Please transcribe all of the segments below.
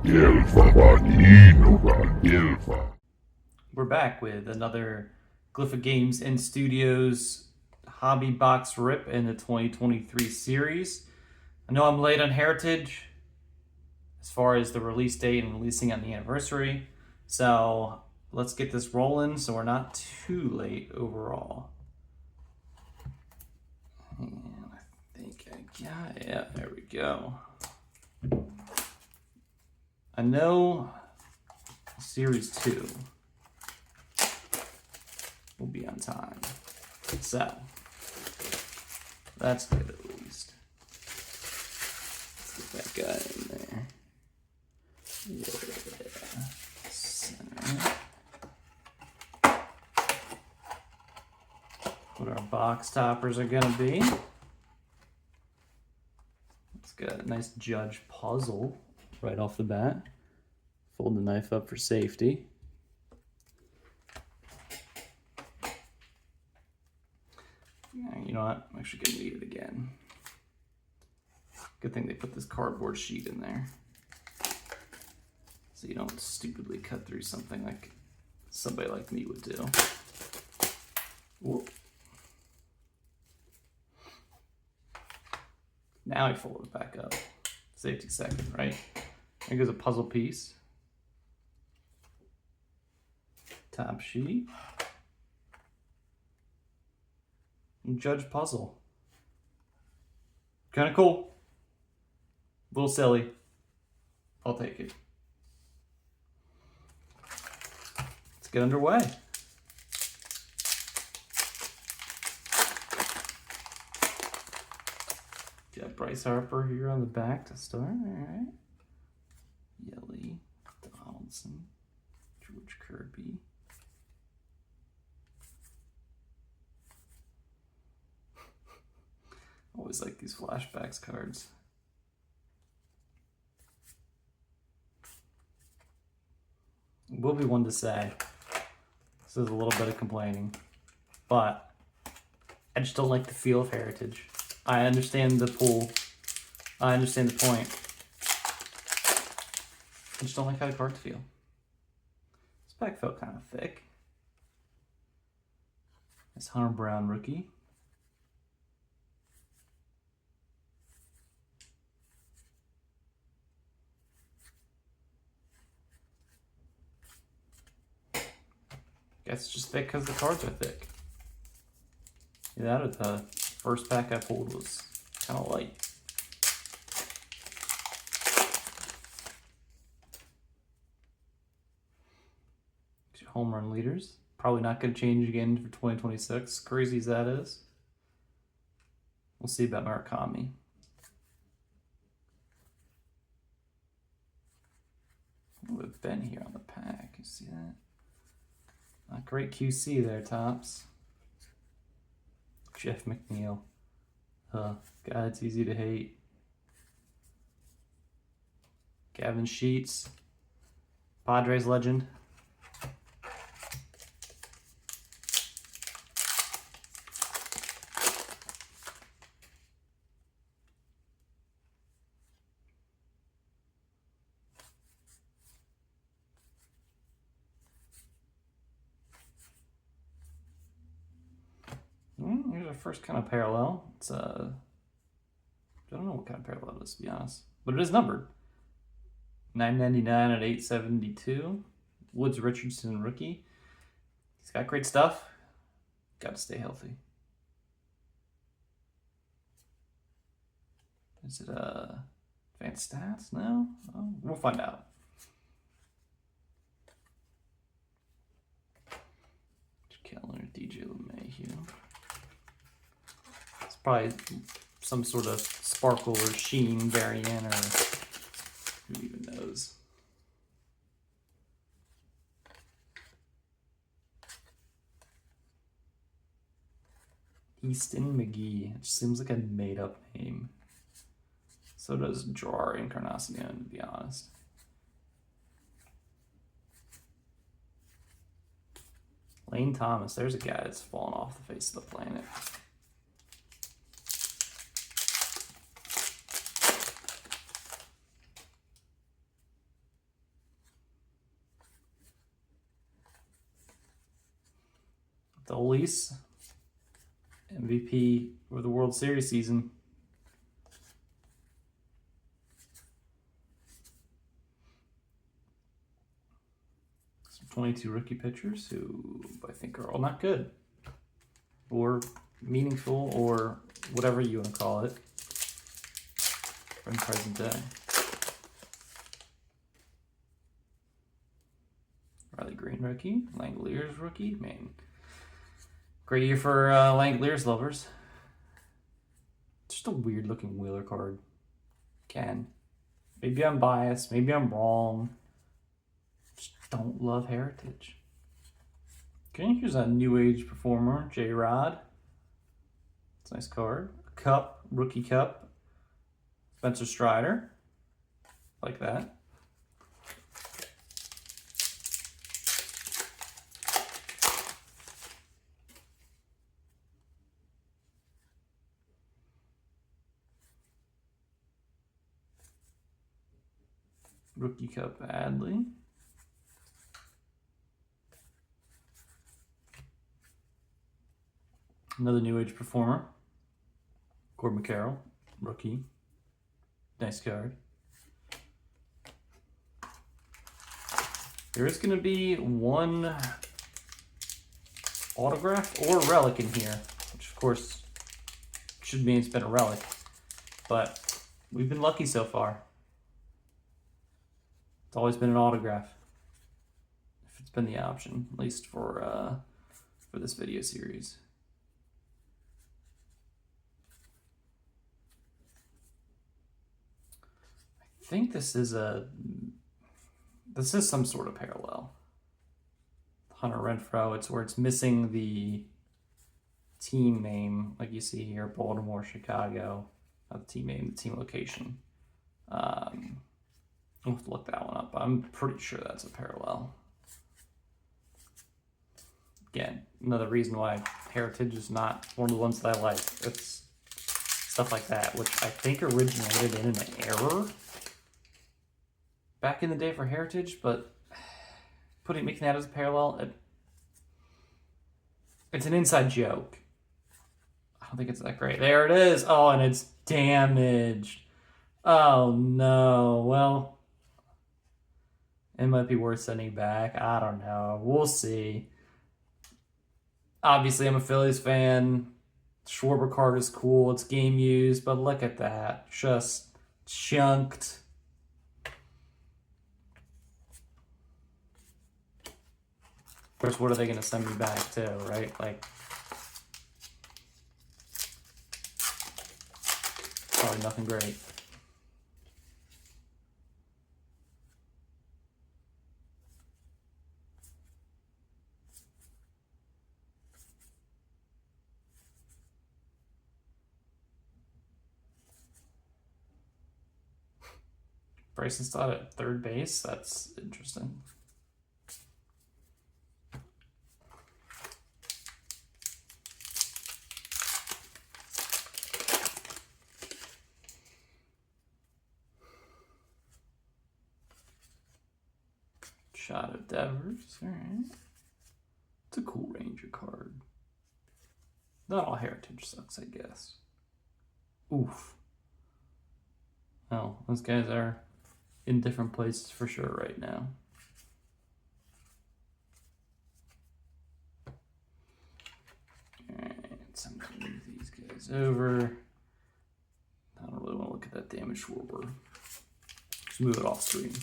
We're back with another Glyphic Games and Studios Hobby Box Rip in the 2023 series. I know I'm late on Heritage as far as the release date and releasing on the anniversary, so let's get this rolling so we're not too late overall. And I think I got it. Yeah, there we go. I know Series 2 will be on time. So, that's good at least. Let's get that guy in there. Yeah. Center. What our box toppers are gonna be. Let's get a nice Judge puzzle right off the bat. Fold the knife up for safety. Yeah, you know what? I'm actually gonna need it again. Good thing they put this cardboard sheet in there, so you don't stupidly cut through something like somebody like me would do. Whoa. Now I fold it back up. Safety second, right? There goes a puzzle piece. Top sheet. And Judge puzzle. Kind of cool. A little silly. I'll take it. Let's get underway. Got Bryce Harper here on the back to start. All right. Yelly, Donaldson, George Kirby. Always like these flashbacks cards. Will be one to say. This is a little bit of complaining, but I just don't like the feel of Heritage. I understand the pull. I understand the point. I just don't like how the cards feel. This pack felt kind of thick. It's Hunter Brown rookie. Guess it's just thick because the cards are thick. Either that or the first pack I pulled was kind of light. Home run leaders. Probably not going to change again for 2026. Crazy as that is. We'll see about Murakami. A little bit bent here on the pack. You see that? Not great QC there, Tops. Jeff McNeil. God, it's easy to hate. Gavin Sheets. Padres legend. Here's our first kind of parallel. It's I don't know what kind of parallel it is, to be honest, but it is numbered. 999 at 872. Woods Richardson rookie. He's got great stuff. Got to stay healthy. Is it advanced stats? No? Oh, we'll find out. Keller, DJ LeMahieu. It's probably some sort of sparkle or sheen variant, or who even knows. Easton McGee. It seems like a made-up name. So does Joar Encarnacion, to be honest. Lane Thomas. There's a guy that's fallen off the face of the planet. Dolis, MVP for the World Series season. Some 22 rookie pitchers who I think are all not good or meaningful or whatever you want to call it from present day. Riley Green rookie, Langoliers rookie, man. Great year for Langoliers lovers. Just a weird looking Wheeler card. Again, maybe I'm biased, maybe I'm wrong. Just don't love Heritage. Okay, here's a New Age performer, J-Rod. It's a nice card. Cup, rookie cup. Spencer Strider. Like that. Rookie cup Adley. Another New Age performer. Corbin Carroll, rookie. Nice card. There is going to be one autograph or relic in here, which of course should mean it's been a relic, but we've been lucky so far. It's always been an autograph, if it's been the option, at least for this video series. I think this is some sort of parallel. Hunter Renfroe, it's where it's missing the team name, like you see here, Baltimore, Chicago, not the team name, the team location. I'll have to look that one up. I'm pretty sure that's a parallel. Again, another reason why Heritage is not one of the ones that I like. It's stuff like that, which I think originated in an error back in the day for Heritage, but making that as a parallel, it's an inside joke. I don't think it's that great. There it is. Oh, and it's damaged. Oh no. Well, it might be worth sending back. I don't know. We'll see. Obviously, I'm a Phillies fan. Schwarber card is cool. It's game used, but look at that. Just chunked. Of course, what are they going to send me back to, right? Like, probably nothing great. Bryson Stott at third base. That's interesting. Shot of Devers. All right. It's a cool Ranger card. Not all Heritage sucks, I guess. Oof. Well, those guys are in different places for sure right now. Alright, so I'm going to move these guys over. I don't really want to look at that damaged Schwarber. Just move it off screen.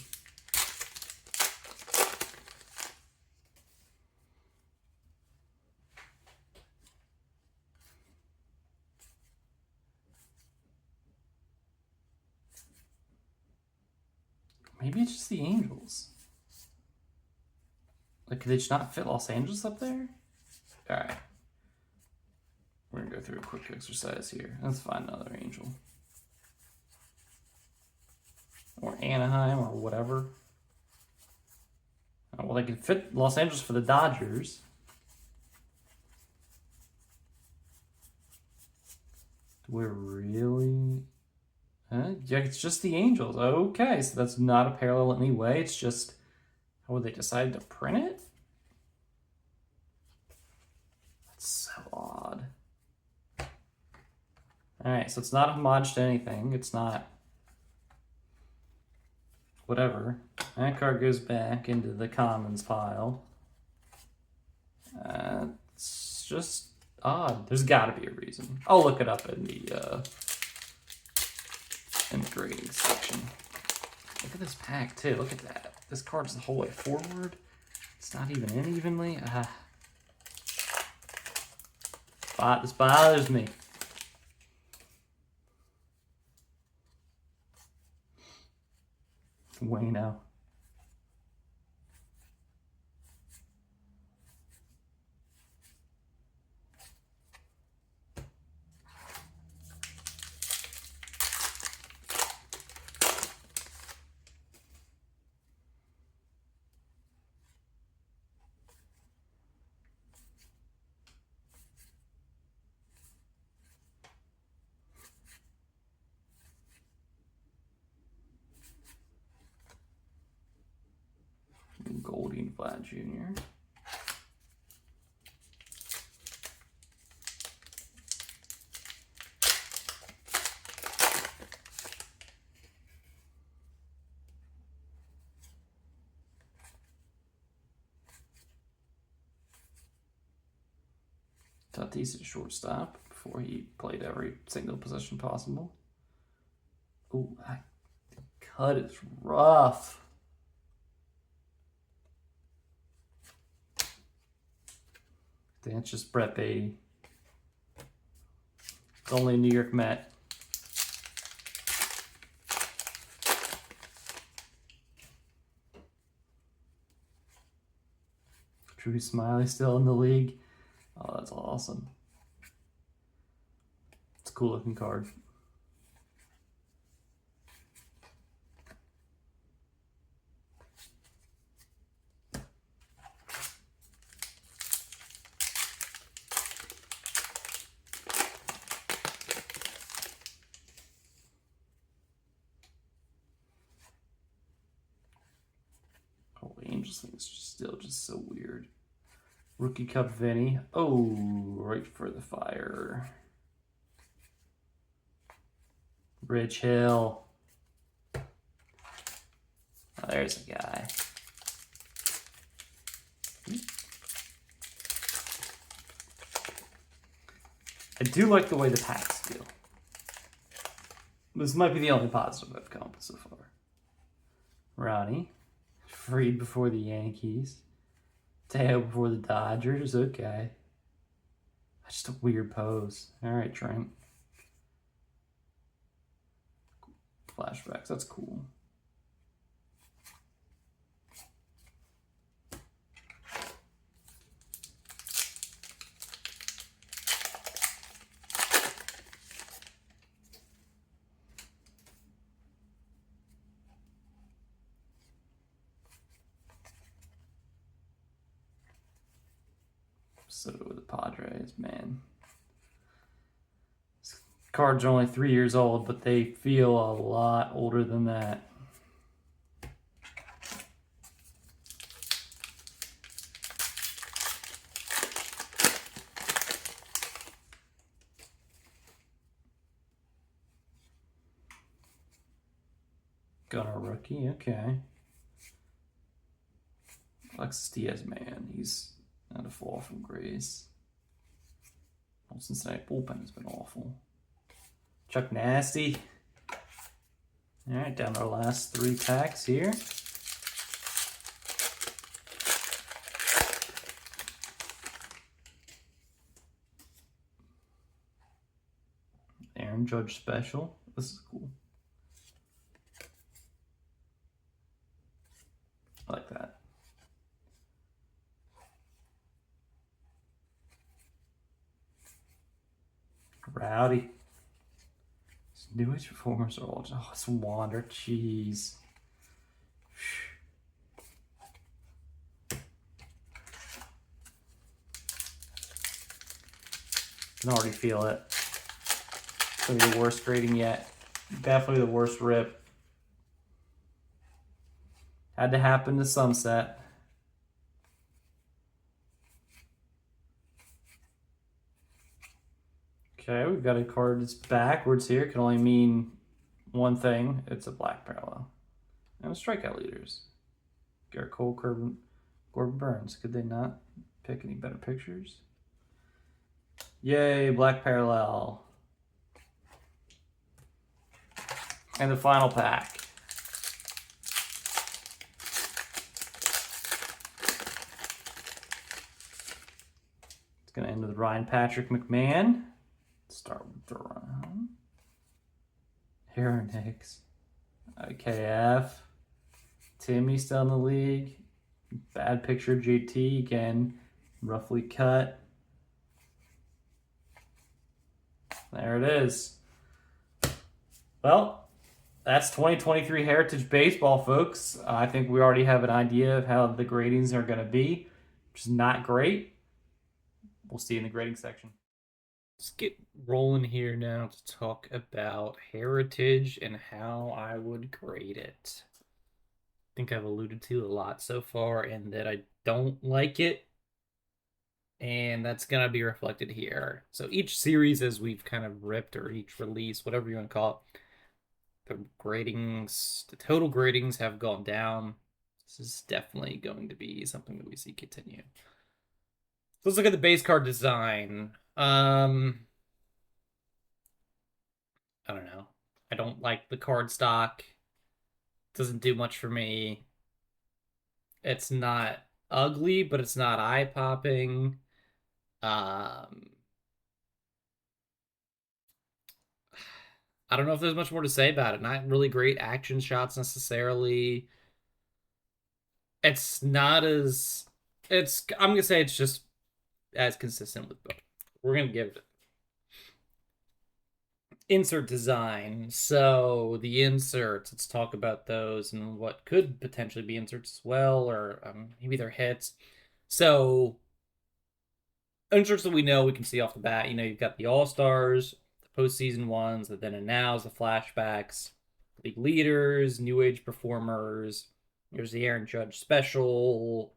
Maybe it's just the Angels. Like, could they just not fit Los Angeles up there? Alright. We're gonna go through a quick exercise here. Let's find another Angel. Or Anaheim or whatever. Oh, well, they can fit Los Angeles for the Dodgers. We're really... yeah, it's just the Angels. Okay, so that's not a parallel in any way. It's just how they decided to print it? It's so odd. Alright, so it's not homage to anything. It's not... whatever. That card goes back into the commons pile. It's just odd. There's got to be a reason. I'll look it up in the grading section. Look at this pack too. Look at that. This card's the whole way forward. It's not even in evenly. This bothers me. Wayno. Goldie Vlad Jr. Tatis at shortstop before he played every single position possible. Ooh, that cut is rough. That's just Brett Beatty. It's only a New York Met. Drew Smiley still in the league. Oh, that's awesome. It's a cool looking card. Oh, the Angels thing is still just so weird. Rookie Cup Vinny. Oh, right for the fire. Rich Hill. Oh, there's a guy. I do like the way the packs feel. This might be the only positive I've come up with so far. Ronnie. Freed before the Yankees. Teo before the Dodgers. Okay. That's just a weird pose. Alright, Trent. Flashbacks. That's cool. So the Padres, man. These cards are only 3 years old, but they feel a lot older than that. Got our rookie, okay. Alexis Diaz, man, he's not a fall from grace. Well, Cincinnati bullpen has been awful. Chuck Nasty. All right, down to our last 3 packs here. Aaron Judge special. This is cool. I like that. Rowdy. His newest performers are all just, oh, it's Wander, jeez. Can already feel it. It's gonna be the worst grading yet. Definitely the worst rip. Had to happen to Sunset. Okay, we've got a card that's backwards here. It can only mean one thing. It's a black parallel. And strikeout leaders. Garrett Cole, Corbin Burns. Could they not pick any better pictures? Yay, black parallel. And the final pack. It's going to end with Ryan Patrick McMahon. Start with the round. Aaron Hicks. IKF. Timmy still in the league. Bad picture of JT again. Roughly cut. There it is. Well, that's 2023 Heritage Baseball, folks. I think we already have an idea of how the gradings are going to be, which is not great. We'll see in the grading section. Let's get rolling here now to talk about Heritage and how I would grade it. I think I've alluded to a lot so far in that I don't like it, and that's going to be reflected here. So each series, as we've kind of ripped, or each release, whatever you want to call it, the gradings, the total gradings have gone down. This is definitely going to be something that we see continue. So let's look at the base card design. I don't know. I don't like the card stock. Doesn't do much for me. It's not ugly, but it's not eye-popping. I don't know if there's much more to say about it. Not really great action shots necessarily. It's not as... I'm going to say it's just as consistent with both. We're going to give it insert design. So the inserts, let's talk about those and what could potentially be inserts as well, or maybe they're hits. So inserts that we know, we can see off the bat, you've got the All-Stars, the postseason ones, the then and nows, the flashbacks, league leaders, new age performers. There's the Aaron Judge special.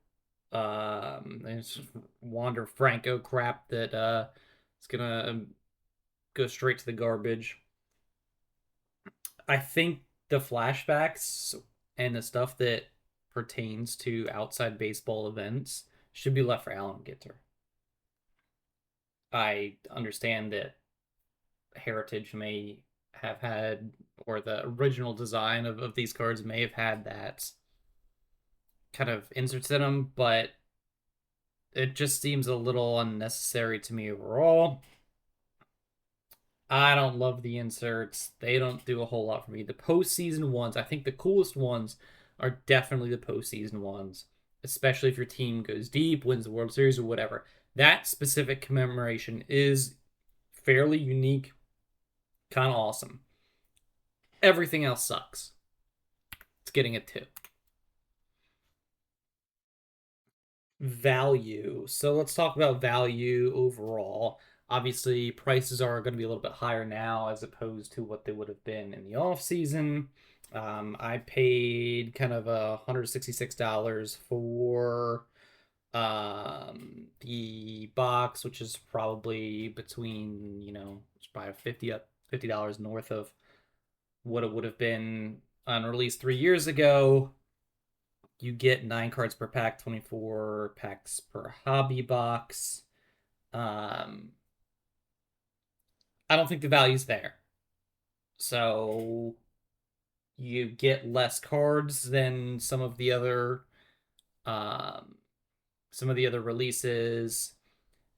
There's Wander Franco crap that is gonna go straight to the garbage. I think the flashbacks and the stuff that pertains to outside baseball events should be left for Alan Gitter. I understand that Heritage may have had, or the original design of these cards may have had that kind of inserts in them, but it just seems a little unnecessary to me overall. I don't love the inserts. They don't do a whole lot for me. The postseason ones, I think the coolest ones are definitely the postseason ones, especially if your team goes deep, wins the World Series or whatever. That specific commemoration is fairly unique, kind of awesome. Everything else sucks. It's getting a 2. Value. So let's talk about value overall. Obviously, prices are going to be a little bit higher now as opposed to what they would have been in the off season. I paid kind of $166 for the box, which is probably between, it's probably $50 north of what it would have been on release 3 years ago. You get 9 cards per pack, 24 packs per hobby box. I don't think the value's there. So you get less cards than some of the other releases.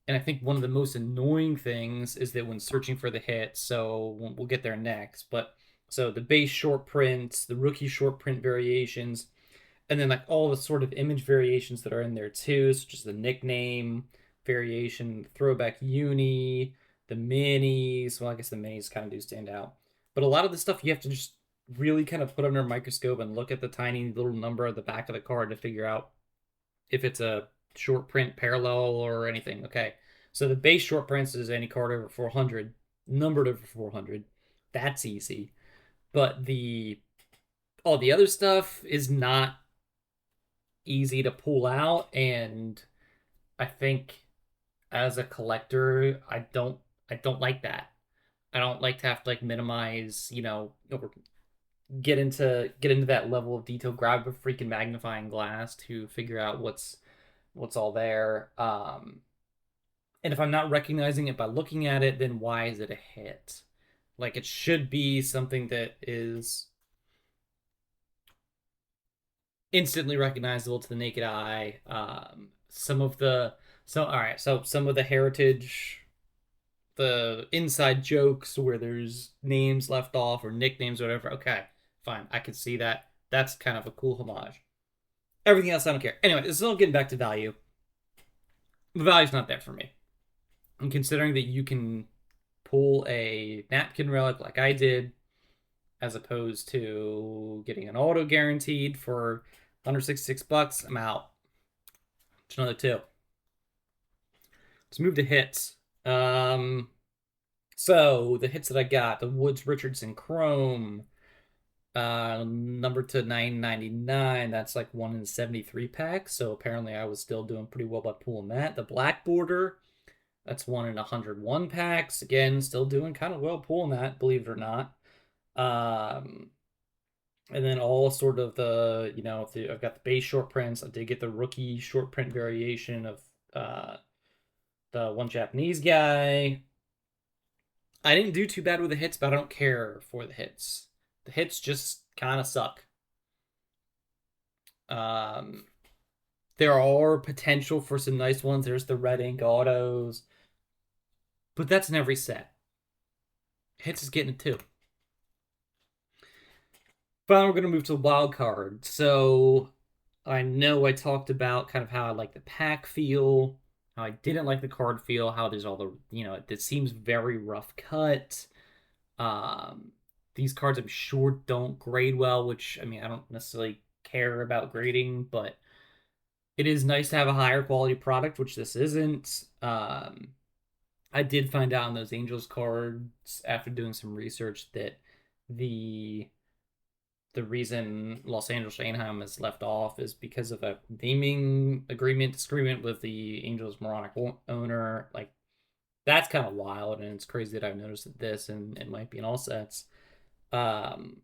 And I think one of the most annoying things is that when searching for the hits, so we'll get there next, but so the base short prints, the rookie short print variations, and then like all the sort of image variations that are in there too, such as the nickname variation, throwback uni, the minis. Well, I guess the minis kind of do stand out, but a lot of the stuff you have to just really kind of put under a microscope and look at the tiny little number at the back of the card to figure out if it's a short print parallel or anything. Okay, so the base short prints is any card over 400, numbered over 400. That's easy, but all the other stuff is not easy to pull out, and I think as a collector, I don't I don't like that. I don't like to have to like minimize, or get into that level of detail, grab a freaking magnifying glass to figure out what's all there. And if I'm not recognizing it by looking at it, then why is it a hit? Like it should be something that is instantly recognizable to the naked eye. Some of the heritage, the inside jokes where there's names left off or nicknames or whatever. Okay, fine, I can see that. That's kind of a cool homage. Everything else, I don't care. Anyway, this is all getting back to value. The value's not there for me. And considering that you can pull a napkin relic like I did, as opposed to getting an auto guaranteed for $166, I'm out. It's another two. Let's move to hits. Um, so the hits that I got, the Woods Richardson Chrome, number to 999. That's like 1 in 73 packs. So apparently I was still doing pretty well by pulling that. The Black Border, that's 1 in 101 packs. Again, still doing kind of well pulling that, believe it or not. Um, and then all sort of I've got the base short prints. I did get the rookie short print variation of uh, the one Japanese guy. I didn't do too bad with the hits, but I don't care for the hits. The hits just kind of suck. Um, there are potential for some nice ones. There's the red ink autos, but that's in every set. Hits is getting it too. Finally, we're going to move to the wild card. So I know I talked about kind of how I like the pack feel, how I didn't like the card feel, how there's all the, it seems very rough cut. Um, these cards I'm sure don't grade well, which I mean, I don't necessarily care about grading, but it is nice to have a higher quality product, which this isn't. I did find out on those Angels cards after doing some research that the the reason Los Angeles Anaheim is left off is because of a naming disagreement with the Angels moronic owner. Like that's kind of wild, and it's crazy that I've noticed this, and it might be in all sets. Um.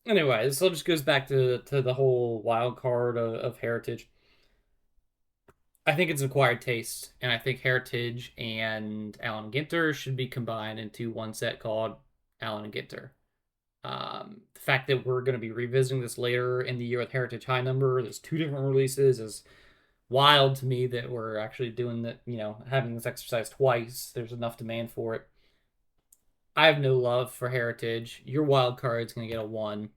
Anyway, this all just goes back to the whole wild card of Heritage. I think it's an acquired taste, and I think Heritage and Allen Ginter should be combined into one set called Allen and Ginter. The fact that we're going to be revisiting this later in the year with Heritage High Number, there's two different releases, is wild to me that we're actually doing that, having this exercise twice. There's enough demand for it. I have no love for Heritage. Your wild card is going to get a 1.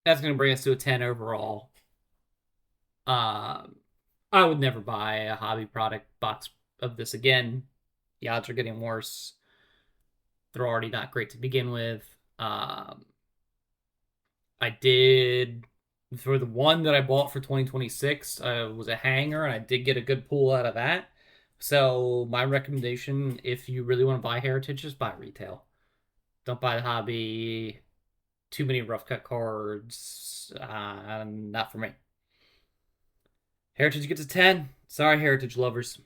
That's going to bring us to a 10 overall. Um, I would never buy a hobby product box of this again. The odds are getting worse. They're already not great to begin with. I did for the one that I bought for 2026 was a hanger, and I did get a good pull out of that. So my recommendation, if you really want to buy Heritage, just buy retail. Don't buy the hobby. Too many rough cut cards. Not for me. Heritage gets a 10. Sorry, Heritage lovers.